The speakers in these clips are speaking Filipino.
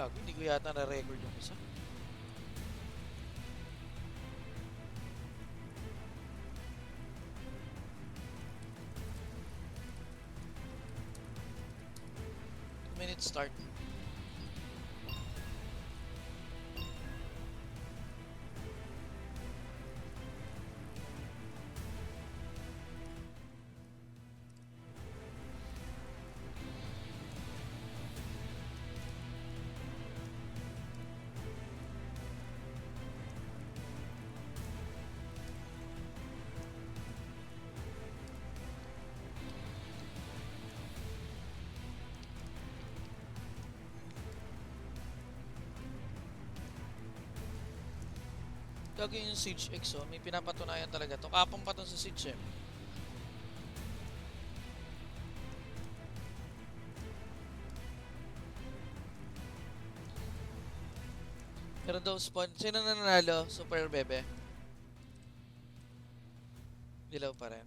Hindi ko yata na-record yung isa. Minute start. Gagawin yung Siege X, oh. May pinapatunayan talaga to. Kapong pa to sa Siege, eh. Pero daw spawn, sino na nanalo? Super Bebe? Dilaw pa rin.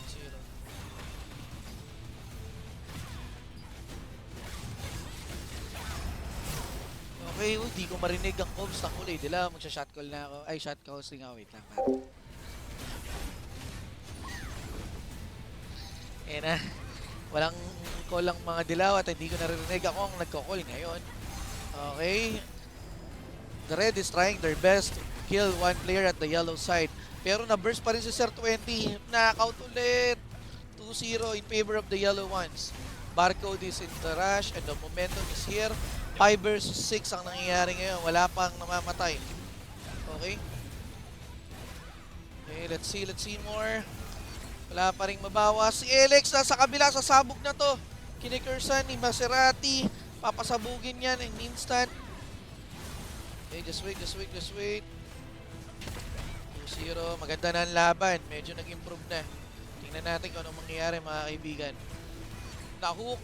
Zero. Okay, di ko marinig ang comms ng kulay. Dila, magsha-shot call na ako. Ay, shot casting ako. Wait lang. Eh na. Walang call lang mga dilaw at hindi ko naririnig. Ako ang nagko-call ngayon. Okay. The red is trying their best to kill one player at the yellow side. Pero na-burst pa rin si Sir 20. Knockout ulit. 2-0 in favor of the yellow ones. Barcode is in the rush and the momentum is here. 5 versus 6 ang nangyayari ngayon. Wala pang namamatay. Okay. Okay, let's see more. Wala pa ring mabawas. Si Alex nasa kabila, sasabog na to. Kinikursan ni Maserati. Papasabugin yan in instant. Okay, just wait. 2-0. Maganda na ang laban. Medyo nag-improve na. Tingnan natin kung anong mangyayari mga kaibigan. Na-hook.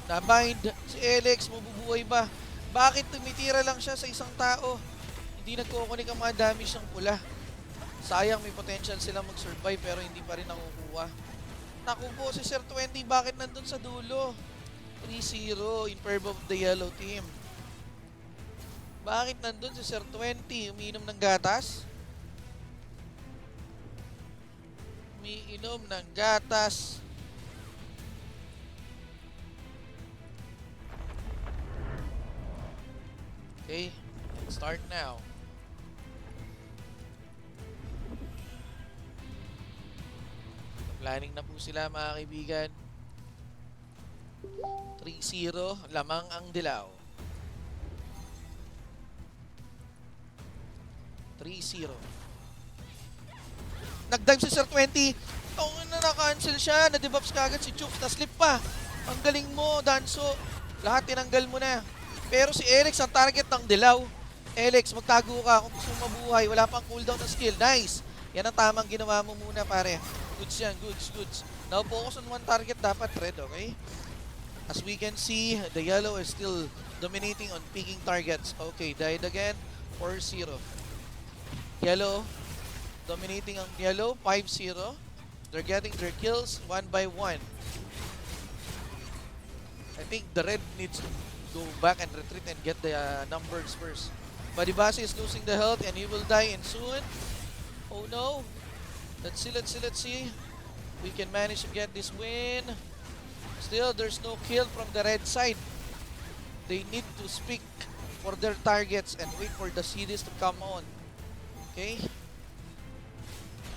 Na-bind. Si Alex, mabubuhay ba? Bakit tumitira lang siya sa isang tao? Hindi nagkukunik ang mga damage ng pula. Sayang, may potential sila mag-survive pero hindi pa rin nakukuha. Naku po, si Sir 20, bakit nandun sa dulo? 3-0 in favor of the yellow team. Bakit nandun si Sir 20? Umiinom ng gatas? Umiinom ng gatas. Okay, let's start now. Planning na po sila mga kaibigan. 3-0, lamang ang dilaw. 3-0. Nag-dive si Sir 20. Na-cancel siya. Na-debuffs kagad si Chooks. Na-slip pa. Ang galing mo, Danso. Lahat tinanggal mo na. Pero si Alex ang target ng dilaw. Alex, magtago ka kung gusto mo mabuhay. Wala pang cooldown na skill. Nice. Yan ang tamang ginawa mo muna, pare. Goods yan. Goods. Now, focus on one target dapat, red, okay? As we can see, the yellow is still dominating on picking targets. Okay, died again. 4-0. Yellow, dominating ang yellow. 5-0. They're getting their kills one by one. I think the red needs to go back and retreat and get the numbers first. Badibasi is losing the health and he will die in soon. Oh no. Let's see. We can manage to get this win. Still, there's no kill from the red side. They need to speak for their targets and wait for the CDs to come on. Okay?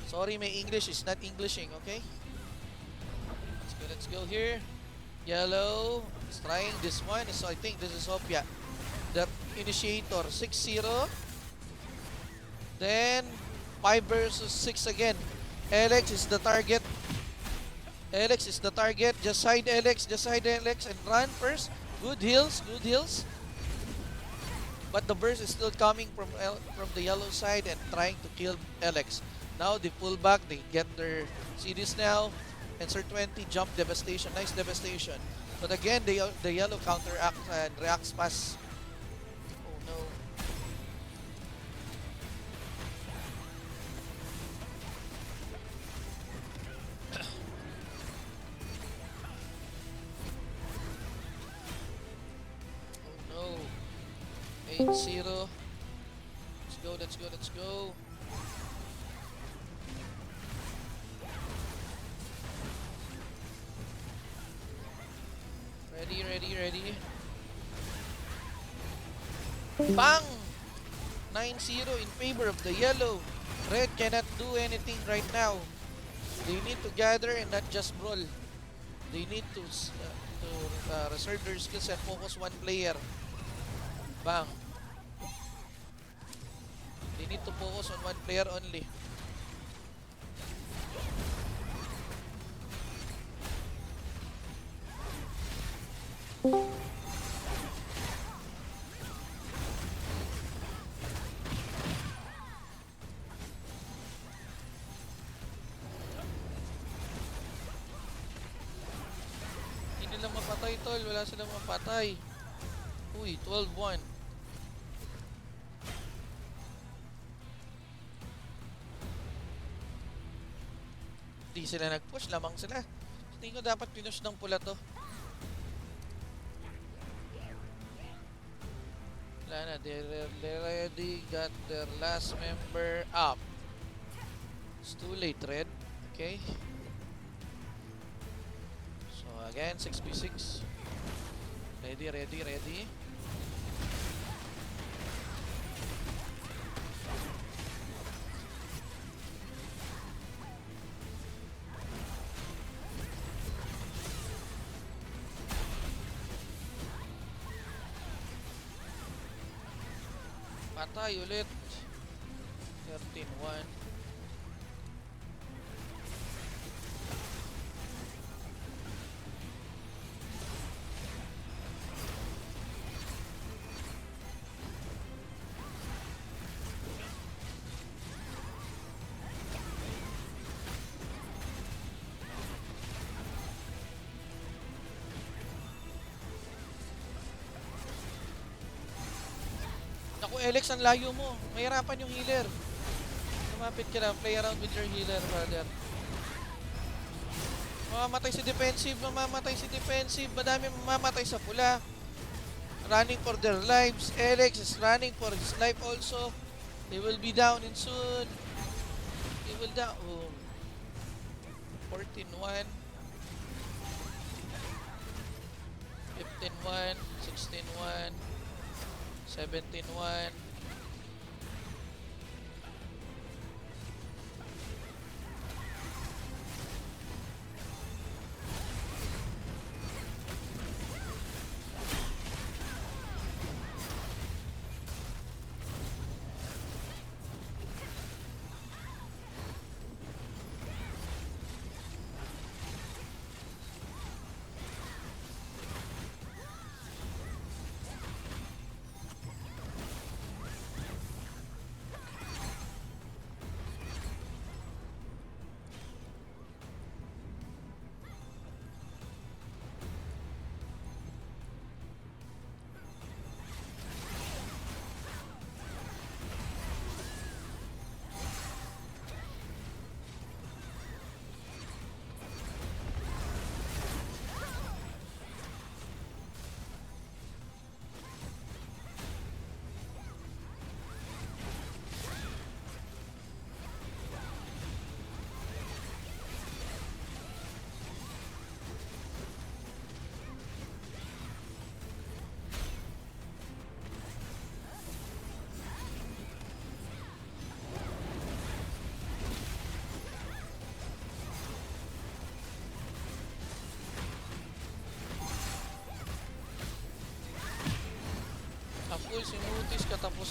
Sorry, my English is not Englishing, okay? Let's go here. Yellow is trying this one. So I think this is Hopia. The initiator. 6-0. Then 5 versus 6 again. Alex is the target. Alex is the target. Just hide Alex. Just hide Alex and run first. Good heals. Good heals. But the burst is still coming from the yellow side and trying to kill Alex. Now they pull back. They get their CDs now. Answer 20. Jump devastation. Nice devastation. But again, the yellow counteract and reacts fast. Oh no. Oh no. 8-0. Let's go, let's go, let's go. Ready, ready, ready. Bang! 9-0 in favor of the yellow. Red cannot do anything right now. They need to gather and not just brawl. They need to reserve their skills and focus one player. Bang. They need to focus on one player only. Hindi nila mapatay, tol. Wala silang mapatay. Uy, 12-1. Hindi sila nag-push. Lamang sila. Hindi ko dapat pinush ng pula to. Wala na. They already got their last member up. It's too late, Red. Okay. So again, 6v6. Ready, ready, ready. Patay ulit. 13-1. Naku, Alex, ang layo mo. Mahirapan yung healer. Lumapit ka lang. Play around with your healer, brother. Mamamatay si defensive. Mamamatay si defensive. Madami mamamatay sa pula. Running for their lives. Alex is running for his life also. They will be down in soon. They will down. Oh. 14-1. 15-1. 16-1. 17-1.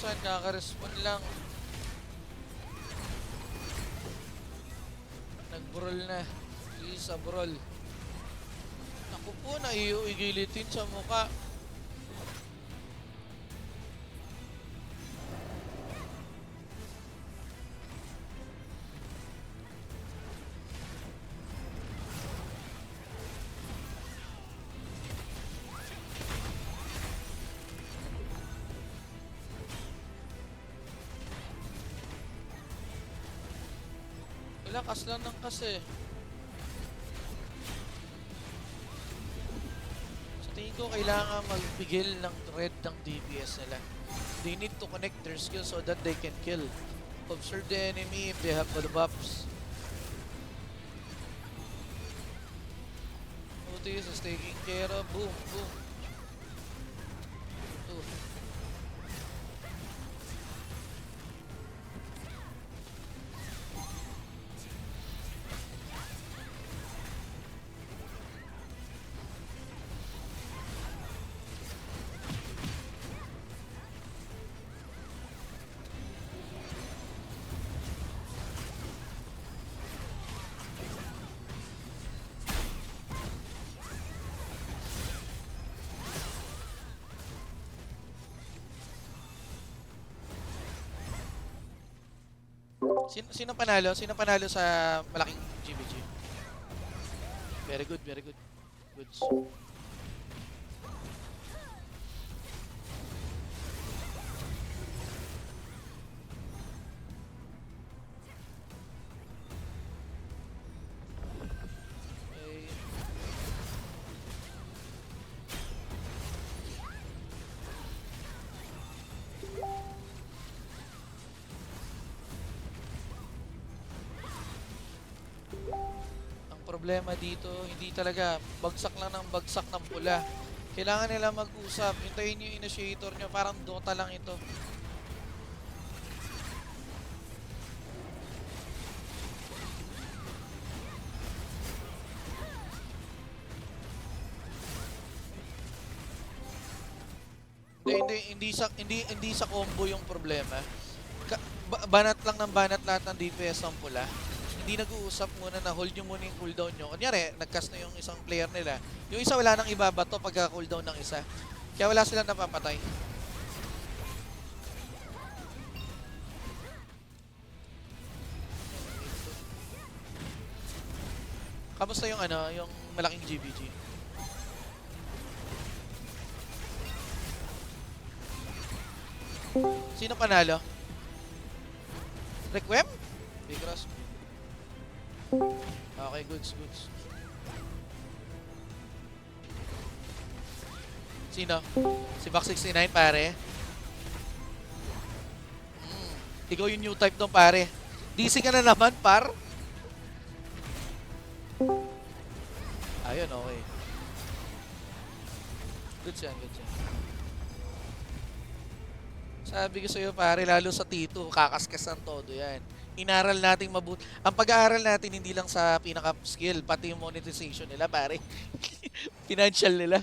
San, kaka-respond lang. Nag-brawl na. Isa brawl. Naku po, naiigilitin sa muka. Lakas lang ng kasi. Sa tingin ko kailangan magpigil ng red ng DPS nila. They need to connect their skills so that they can kill. Observe the enemy if they have the buffs. Otis is taking care of. Boom, boom. Two. Sino panalo? Sino panalo sa malaking GBG? Very good, very good. Goods. Okay. Problema dito, hindi talaga bagsak lang ng bagsak ng pula. Kailangan nila mag-usap. Hintayin yung initiator nyo. Parang Dota lang ito. Hindi sa combo yung problema. Banat lang ng banat lahat ng DPS ng pula. Hindi nag-uusap muna na hold nyo muna yung cooldown nyo. Kunyari, nag-cast na yung isang player nila. Yung isa wala nang ibabato pagka cooldown ng isa. Kaya wala silang napapatay. Kamusta yung yung malaking GBG? Sino panalo? Requiem? Big Cross. Okay, goods. Sino? Si Back 69 pare. Ikaw yung new type doon pare. DC ka na naman par. Ayun, okay. Goods yan. Sabi ko sa'yo pare, lalo sa Tito, kakaskas ng todo yan. Inaral nating mabuti. Ang pag-aaral natin hindi lang sa pinaka-skill, pati yung monetization nila pare. Financial nila.